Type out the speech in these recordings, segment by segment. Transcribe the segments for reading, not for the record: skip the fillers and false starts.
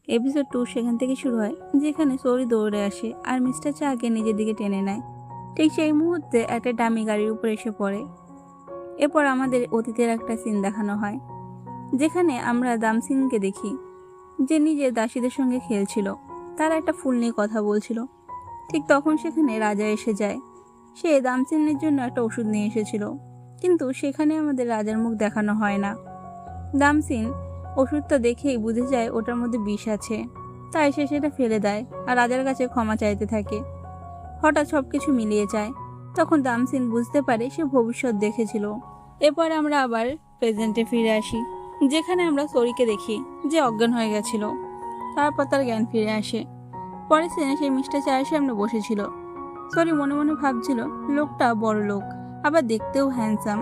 Episode 2 সেখান থেকে শুরু হয়, যেখানে সৌরি দৌড়ে আসে আর মিস্টার চাকে নিজের দিকে টেনে নেয়। ঠিক সেই মুহূর্তে একটা ডামি গাড়ির উপর এসে পড়ে। এরপর আমাদের অতীতের একটা সিন দেখানো হয়, যেখানে আমরা দামসিনকে দেখি, যে নিজের দাসীদের সঙ্গে খেলছিল। তারা একটা ফুল নিয়ে কথা বলছিল। ঠিক তখন সেখানে রাজা এসে যায়। সে দামসিনের জন্য একটা ওষুধ নিয়ে এসেছিল, কিন্তু সেখানে আমাদের রাজার মুখ দেখানো হয় না। দামসিন ওষুধটা দেখেই বুঝে যায় ওটার মধ্যে বিষ আছে, তাই সে সেটা ফেলে দেয় আর রাজার কাছে ক্ষমা চাইতে থাকে। হঠাৎ সবকিছু মিলিয়ে যায়। তখন দামসিন বুঝতে পারে সে ভবিষ্যৎ দেখেছিল। এরপর আমরা আবার প্রেজেন্টে ফিরে আসি, যেখানে আমরা সরিকে দেখি, যে অজ্ঞান হয়ে গেছিল। তারপর তার জ্ঞান ফিরে আসে। পরের সিনে সেই মিস্টার চায়ের সামনে বসেছিল। সরি মনে মনে ভাবছিল, লোকটা বড় লোক, আবার দেখতেও হ্যান্ডসাম।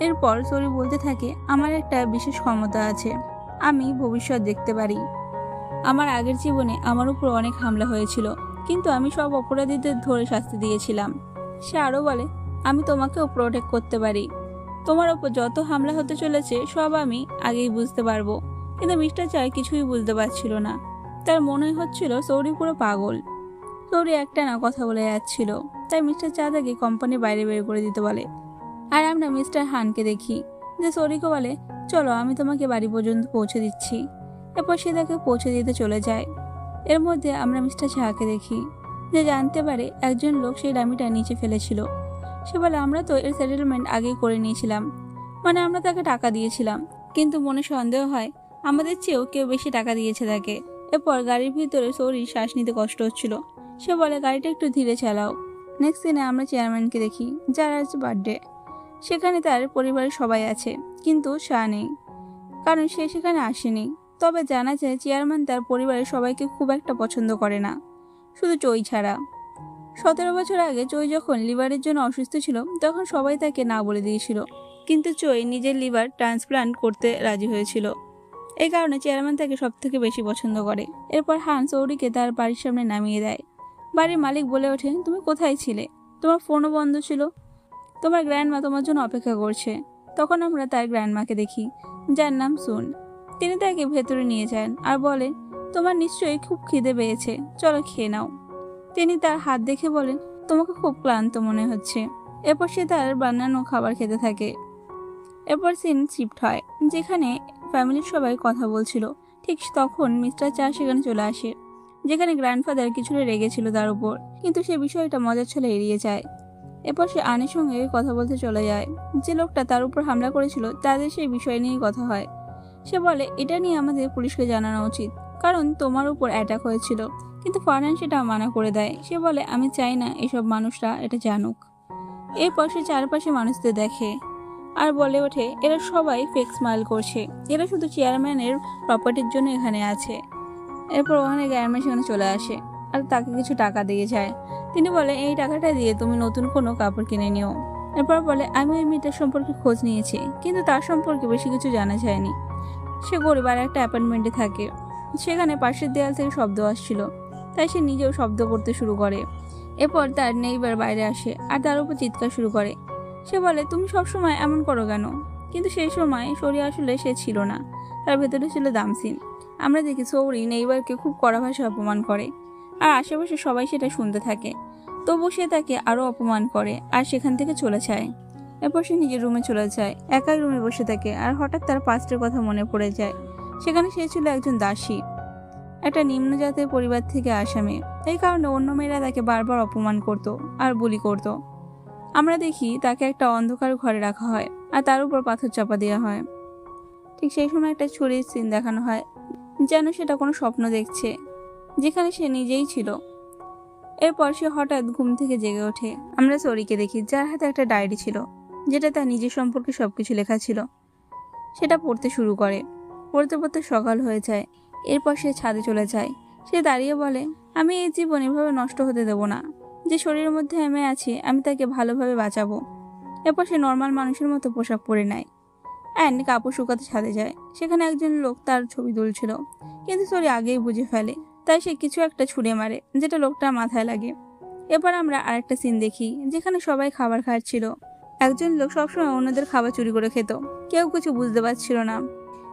এরপর সরি বলতে থাকে, আমার একটা বিশেষ ক্ষমতা আছে, আমি ভবিষ্যৎ দেখতে পারি। আমার আগের জীবনে আমার উপর অনেক হামলা হয়েছিল, কিন্তু আমি সব অপরাধীদের ধরে শাস্তি দিয়েছিলাম। সে আরও বলে, আমি তোমাকেও প্রোটেক্ট করতে পারি। তোমার ওপর যত হামলা হতে চলেছে সব আমি আগেই বুঝতে পারবো। কিন্তু মিস্টার চায় কিছুই বুঝতে পারছিল না। তার মনে হচ্ছিল সৌরি পুরো পাগল। সৌরি একটা না কথা বলে যাচ্ছিল, তাই মিস্টার চা তাকে কোম্পানির বাইরে বের করে দিতে বলে। আর আমরা মিস্টার হানকে দেখি, যে সৌরিকে বলে, চলো আমি তোমাকে বাড়ি পর্যন্ত পৌঁছে দিচ্ছি। এরপর সে তাকে পৌঁছে দিতে চলে যায়। এর মধ্যে আমরা মিস্টার চাহাকে দেখি, যে জানতে পারে একজন লোক সেই ডামিটা নিচে ফেলেছিল। সে বলে, আমরা তো এর সেটেলমেন্ট আগেই করে নিয়েছিলাম, মানে আমরা তাকে টাকা দিয়েছিলাম, কিন্তু মনে সন্দেহ হয় আমাদের চেয়েও কেউ বেশি টাকা দিয়েছে তাকে। এরপর গাড়ির ভিতরে সৌরির শ্বাস নিতে কষ্ট হচ্ছিল। সে বলে, গাড়িটা একটু ধীরে চালাও। নেক্সট দিনে আমরা চেয়ারম্যানকে দেখি, যার আজ বার্থডে। সেখানে তার পরিবারের সবাই আছে, কিন্তু শাহ নেই, কারণ সে সেখানে আসেনি। তবে জানা যায় চেয়ারম্যান তার পরিবারের সবাইকে খুব একটা পছন্দ করে না, শুধু চই ছাড়া। 17 বছর আগে চই যখন লিভারের জন্য অসুস্থ ছিল, তখন সবাই তাকে না বলে দিয়েছিল, কিন্তু চই নিজের লিভার ট্রান্সপ্লান্ট করতে রাজি হয়েছিল। এই কারণে চেয়ারম্যান তাকে সব থেকে বেশি পছন্দ করে। এরপর হান সৌরিকে তার বাড়ির সামনে নামিয়ে দেয়। বাড়ির মালিক বলে ওঠে, তুমি কোথায় ছিলে? তোমার ফোনও বন্ধ ছিল। তোমার গ্র্যান্ডমা তোমার জন্য অপেক্ষা করছে। তখন আমরা তার গ্র্যান্ডমাকে দেখি, যার নাম সুন। তিনি তাকে ভেতরে নিয়ে যান আর বলে, তোমার নিশ্চয়ই খুব খিদে পেয়েছে, চলো খেয়ে নাও। তিনি তার হাত দেখে বলেন, তোমাকে খুব ক্লান্ত মনে হচ্ছে। এরপর সে তার বানানো খাবার খেতে থাকে। এরপর সিন শিফট হয়, যেখানে ফ্যামিলির সবাই কথা বলছিল। ঠিক তখন মিস্টার চা সেখানে চলে আসে, যেখানে গ্র্যান্ডফাদার কিছুটা রেগেছিল তার উপর, কিন্তু সে বিষয়টা মজার ছলে এড়িয়ে যায়। এরপর সে আনের সঙ্গে কথা বলতে চলে যায়। যে লোকটা তার উপর হামলা করেছিল তাদের সেই বিষয় নিয়েই কথা হয়। সে বলে, এটা নিয়ে আমাদের পুলিশকে জানানো উচিত, কারণ তোমার উপর অ্যাটাক হয়েছিল। কিন্তু ফারহান সেটা মানা করে দেয়। সে বলে, আমি চাই না এসব মানুষরা এটা জানুক। এরপর সে চারপাশে মানুষদের দেখে আর বলে ওঠে, এরা সবাই ফেক স্মাইল করছে, এরা শুধু চেয়ারম্যানের প্রপার্টির জন্য এখানে আছে। এরপর ওখানে গ্যারম্যান সেখানে চলে আসে আর তাকে কিছু টাকা দিয়ে যায়। তিনি বলে, এই টাকাটা দিয়ে তুমি নতুন কোনো কাপড় কিনে নিও। এরপর বলে, আমি ওই মেয়েটার সম্পর্কে খোঁজ নিয়েছি, কিন্তু তার সম্পর্কে বেশি কিছু জানা যায়নি। সে গরিব আর একটা অ্যাপার্টমেন্টে থাকে। সেখানে পাশের দেয়াল থেকে শব্দ আসছিল, তাই সে নিজেও শব্দ করতে শুরু করে। এরপর তার নেইবার বাইরে আসে আর তার উপর চিৎকার শুরু করে। সে বলে, তুমি সবসময় এমন করো কেন? কিন্তু সেই সময় সৌরি আসলে সে ছিল না, তার ভেতরে ছিল দামসিন। আমরা দেখি সৌরি নেইবারকে খুব কড়া ভাষায় অপমান করে, আর আশেপাশে সবাই সেটা শুনতে থাকে। তবু সে তাকে আরো অপমান করে আর সেখান থেকে চলে যায়। এরপর সে নিজের রুমে চলে যায়, একাই রুমে বসে থাকে। আর হঠাৎ তার পাস্টের কথা মনে পড়ে যায়। সেখানে সে ছিল একজন দাসী, একটা নিম্ন জাতের পরিবার থেকে আসা মেয়ে। এই কারণে অন্য মেয়েরা তাকে বারবার অপমান করত আর বুলি করত। আমরা দেখি তাকে একটা অন্ধকার ঘরে রাখা হয় আর তার উপর পাথর চাপা দেওয়া হয়। ঠিক সেই সময় একটা ছুরির সিন দেখানো হয়, যেন সেটা কোনো স্বপ্ন দেখছে, যেখানে সে নিজেই ছিল। এরপর সে হঠাৎ ঘুম থেকে জেগে ওঠে। আমরা সরিকে দেখি, যার হাতে একটা ডায়েরি ছিল, যেটা তার নিজের সম্পর্কে সবকিছু লেখা ছিল। সেটা পড়তে শুরু করে। পড়তে পড়তে সকাল হয়ে যায়। এরপর সে ছাদে চলে যায়। সে দাঁড়িয়ে বলে, আমি এই জীবন এভাবে নষ্ট হতে দেব না। যে শরীরের মধ্যে আমি আছি, আমি তাকে ভালোভাবে বাঁচাবো। এরপর সে নর্মাল মানুষের মতো পোশাক পরে নেয় অ্যান্ড কাপড় শুকাতে ছাদে যায়। সেখানে একজন লোক তার ছবি তুলছিল, কিন্তু সরি আগেই বুঝে ফেলে, তাই সে কিছু একটা ছুঁড়ে মারে, যেটা লোকটার মাথায় লাগে। এবার আমরা আরেকটা সিন দেখি, যেখানে সবাই খাবার খাচ্ছিল। একজন লোক সবসময় অন্যদের খাবার চুরি করে খেত, কেউ কিছু বুঝতে পারছিল না।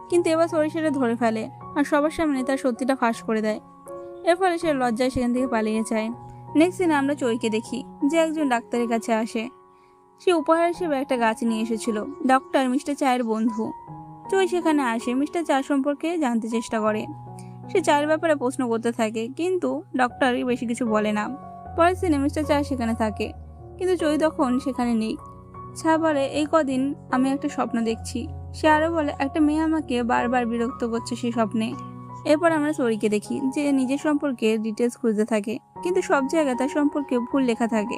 কিন্তু এবার সরি সেটা ধরে ফেলে আর সবার সামনে তার সত্যিটা ফাঁস করে দেয়। এর ফলে সে লজ্জায় সেখান থেকে পালিয়ে যায়। নেক্সট দিন আমরা চইকে দেখি যে একজন ডাক্তারের কাছে আসে। সে উপহার হিসেবে একটা গাছ নিয়ে এসেছিল। ডক্টর মিস্টার চায়ের বন্ধু। চই সেখানে আসে মিস্টার চা সম্পর্কে জানতে চেষ্টা করে। সে চায়ের ব্যাপারে প্রশ্ন করতে থাকে, কিন্তু ডক্টর বেশি কিছু বলে না। পরের দিনে মিস্টার চা সেখানে থাকে, কিন্তু চই তখন সেখানে নেই। চা বলে, এই কদিন আমি একটা স্বপ্ন দেখছি। সে আরো বলে, একটা মেয়ে আমাকে বারবার বিরক্ত করছে সেই স্বপ্নে। এরপর আমরা সরিকে দেখি যে নিজের সম্পর্কে ডিটেলস খুঁজতে থাকে, কিন্তু সব জায়গায় তার সম্পর্কে ভুল লেখা থাকে।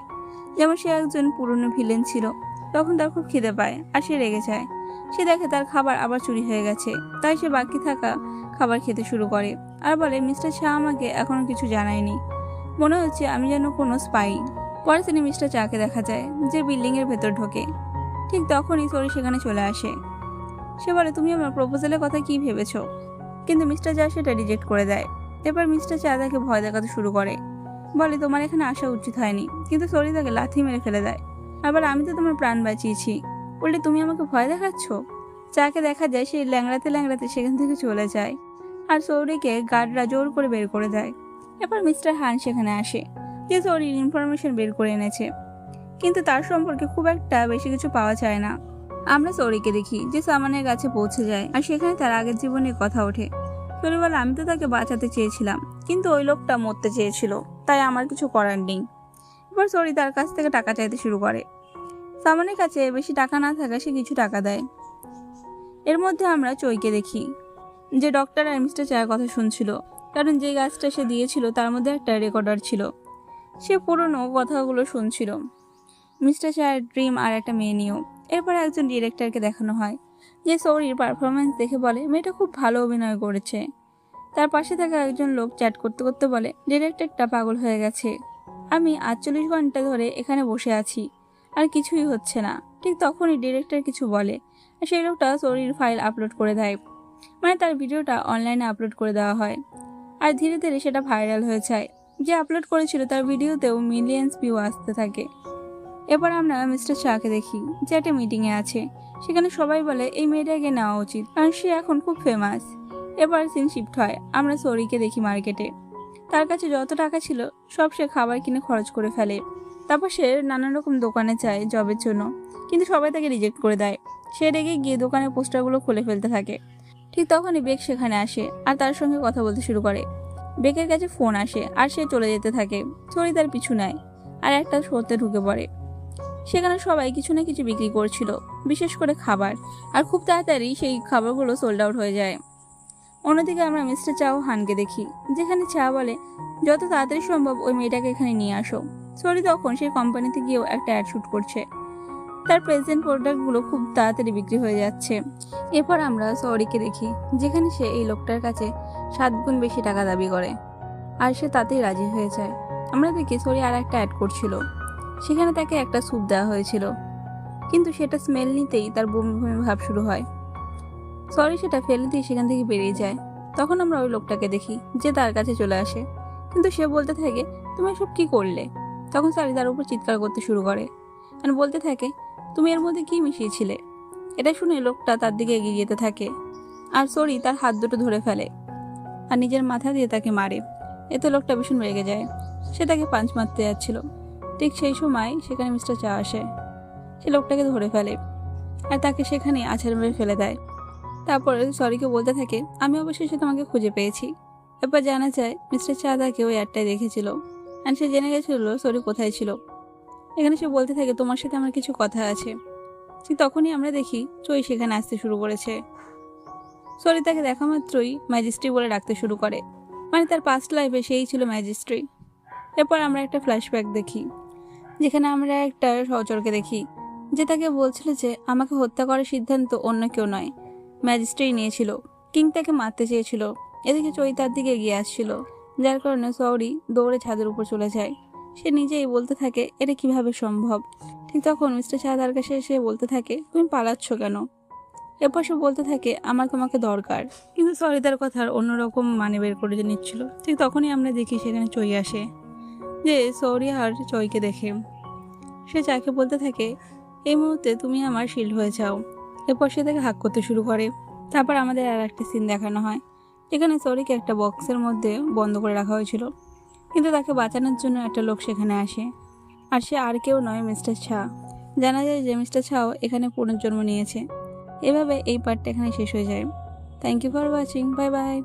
যেমন সে একজন পুরনো ভিলেন ছিল। তখন তার খুব খিদে পায় আর সে রেগে যায়। সে দেখে তার খাবার আবার চুরি হয়ে গেছে, তাই সে বাকি থাকা খাবার খেতে শুরু করে আর বলে, মিস্টার চা আমাকে এখনো কিছু জানায়নি। মনে হচ্ছে আমি যেন কোনো স্পাই। পরে তিনি মিস্টার চাকে দেখা যায় যে বিল্ডিং এর ভেতর ঢোকে। ঠিক তখনই সরি সেখানে চলে আসে। সে বলে, তুমি আমার প্রপোজালের কথা কি ভেবেছো? কিন্তু মিস্টার চা সেটা রিজেক্ট করে দেয়। এবার মিস্টার চা তাকে ভয় দেখাতে শুরু করে, বলে, তোমার এখানে আসা উচিত হয়নি। কিন্তু সরি তাকে লাথি মেরে ফেলে দেয়। আবার, আমি তো তোমার প্রাণ বাঁচিয়েছি, বললে তুমি আমাকে ভয় দেখাচ্ছ? চাকে দেখা যায় সে ল্যাংড়াতে ল্যাংড়াতে সেখান থেকে চলে যায় আর সৌরিকে গার্ডরা জোর করে বের করে দেয়। এবার মিস্টার হান সেখানে আসে, যে সৌরির ইনফরমেশন বের করে এনেছে, কিন্তু তার সম্পর্কে খুব একটা বেশি কিছু পাওয়া যায় না। আমরা সৌরিকে দেখি যে সামানের কাছে পৌঁছে যায় আর সেখানে তার আগের জীবনের কথা ওঠে। সৌরি বলে, আমি তো তাকে বাঁচাতে চেয়েছিলাম, কিন্তু ওই লোকটা মরতে চেয়েছিল, তাই আমার কিছু করার নেই। এবার সৌরি তার কাছ থেকে টাকা চাইতে শুরু করে। সামানের কাছে বেশি টাকা না থাকা সে কিছু টাকা দেয়। এর মধ্যে আমরা চইকে দেখি যে ডক্টর আর মিস্টার চায়ের কথা শুনছিল, কারণ যে গাছটা সে দিয়েছিল তার মধ্যে একটা রেকর্ডার ছিল। সে পুরনো কথাগুলো শুনছিল মিস্টার চায়ের ড্রিম আর একটা মেয়ে নিয়েও। এরপর একজন ডিরেক্টরকে দেখানো হয়, যে সৌরির পারফরমেন্স দেখে বলে, মেয়েটা খুব ভালো অভিনয় করেছে। তার পাশে থাকা একজন লোক চ্যাট করতে করতে বলে, ডিরেক্টরটা পাগল হয়ে গেছে। আমি 48 ঘন্টা ধরে এখানে বসে আছি আর কিছুই হচ্ছে না। ঠিক তখনই ডিরেক্টর কিছু বলে আর সেই লোকটা সৌরির ফাইল আপলোড করে দেয়। মানে তার ভিডিওটা অনলাইনে আপলোড করে দেওয়া হয় আর ধীরে ধীরে সেটা ভাইরাল হয়ে যায়। যে আপলোড করেছিল তার ভিডিওতেও মিলিয়ন্স ভিউ আসতে থাকে। এবার আমরা মিস্টার শাহকে দেখি যে একটা মিটিংয়ে আছে। সেখানে সবাই বলে এই মেয়েটাকে নেওয়া উচিত, কারণ সে এখন খুব ফেমাস। এবার সিন শিফট হয়, আমরা সৌরিকে দেখি মার্কেটে। তার কাছে যত টাকা ছিল সব সে খাবার কিনে খরচ করে ফেলে। তারপর সে নানান রকম দোকানে যায় জবের জন্য, কিন্তু সবাই তাকে রিজেক্ট করে দেয়। সে রেগে গিয়ে দোকানের পোস্টারগুলো খুলে ফেলতে থাকে। ঠিক তখনই বেক সেখানে আসে আর তার সঙ্গে কথা বলতে শুরু করে। বেকের কাছে ফোন আসে আর সে চলে যেতে থাকে। সৌরি তার পিছু নেয় আর একটা শোতে ঢুকে পড়ে। সেখানে সবাই কিছু না কিছু বিক্রি করছিল, বিশেষ করে খাবার, আর খুব তাড়াতাড়ি সেই খাবারগুলো সোল্ড আউট হয়ে যায়। অন্যদিকে আমরা মিস্টার চা ও হানকে দেখি, যেখানে চা বলে, যত তাড়াতাড়ি সম্ভব ওই মেয়েটাকে এখানে নিয়ে আসো। সরি তখন সেই কোম্পানিতে গিয়েও একটা অ্যাড শুট করছে। তার প্রেজেন্ট প্রোডাক্টগুলো খুব তাড়াতাড়ি বিক্রি হয়ে যাচ্ছে। এরপর আমরা সৌরিকে দেখি, যেখানে সে এই লোকটার কাছে 7 গুণ বেশি টাকা দাবি করে আর সে তাতেই রাজি হয়ে যায়। আমরা দেখি সৌরি আর একটা অ্যাড করছিল। সেখানে তাকে একটা স্যুপ দেওয়া হয়েছিল, কিন্তু সেটা স্মেল নিতেই তার বমি বমি ভাব শুরু হয়। সরি সেটা ফেলে দিয়ে সেখান থেকে বেরিয়ে যায়। তখন আমরা ওই লোকটাকে দেখি যে তার কাছে চলে আসে, কিন্তু সে বলতে থাকে, তুমি এসব কি করলে? তখন সরি তার উপর চিৎকার করতে শুরু করে আর বলতে থাকে, তুমি এর মধ্যে কি মিশিয়েছিলে? এটা শুনে লোকটা তার দিকে এগিয়ে যেতে থাকে আর সরি তার হাত দুটো ধরে ফেলে আর নিজের মাথা দিয়ে তাকে মারে। এতে লোকটা ভীষণ রেগে যায়। সে তাকে পাঞ্চ মারতে যাচ্ছিল। ঠিক সেই সময় সেখানে মিস্টার চা আসে। সে লোকটাকে ধরে ফেলে আর তাকে সেখানে আছাড় মেরে ফেলে দেয়। তারপরে সরিকে বলতে থাকে, আমি অবশেষে তোমাকে খুঁজে পেয়েছি। এরপর জানা যায় মিস্টার চা তাকে ওই অ্যাডটাই দেখেছিল আর সে জেনে গেছিল সরি কোথায় ছিল। এখানে সে বলতে থাকে, তোমার সাথে আমার কিছু কথা আছে। ঠিক তখনই আমরা দেখি চই সেখানে আসতে শুরু করেছে। সরি তাকে দেখা মাত্রই ম্যাজিস্ট্রি বলে ডাকতে শুরু করে, মানে তার পাস্ট লাইফে সেই ছিল ম্যাজিস্ট্রি। এরপর আমরা একটা ফ্ল্যাশব্যাক দেখি, যেখানে আমরা একটা সহচরকে দেখি যে তাকে বলছিল যে আমাকে হত্যা করার সিদ্ধান্ত অন্য কেউ নয়, ম্যাজিস্ট্রেট নিয়েছিল। কিং তাকে মারতে চেয়েছিল। এদিকে চই তার দিকে এগিয়ে আসছিল, যার কারণে সৌরি দৌড়ে ছাদের উপর চলে যায়। সে নিজেই বলতে থাকে, এটা কিভাবে সম্ভব? ঠিক তখন মিস্টার শাহ তার কাছে এসে বলতে থাকে, তুমি পালাচ্ছ কেন? এরপর সে বলতে থাকে, আমার তোমাকে দরকার। কিন্তু সরি তার কথার অন্যরকম মানে বের করে নিচ্ছিল। ঠিক তখনই আমরা দেখি সেখানে চই আসে, যে সৌরি আর চইকে দেখে সে চাকে বলতে থাকে, এই মুহূর্তে তুমি আমার শিল্ড হয়ে যাও। এরপর সে তাকে হাক করতে শুরু করে। তারপর আমাদের আর একটা সিন দেখানো হয়, যেখানে সরিকে একটা বক্সের মধ্যে বন্ধ করে রাখা হয়েছিল, কিন্তু তাকে বাঁচানোর জন্য একটা লোক সেখানে আসে। আর সে আর কেউ নয়, মিস্টার ছা। জানা যায় যে মিস্টার ছাও এখানে পুনর্জন্ম নিয়েছে। এভাবে এই পার্টটা এখানে শেষ হয়ে যায়। Thank you for watching, bye by.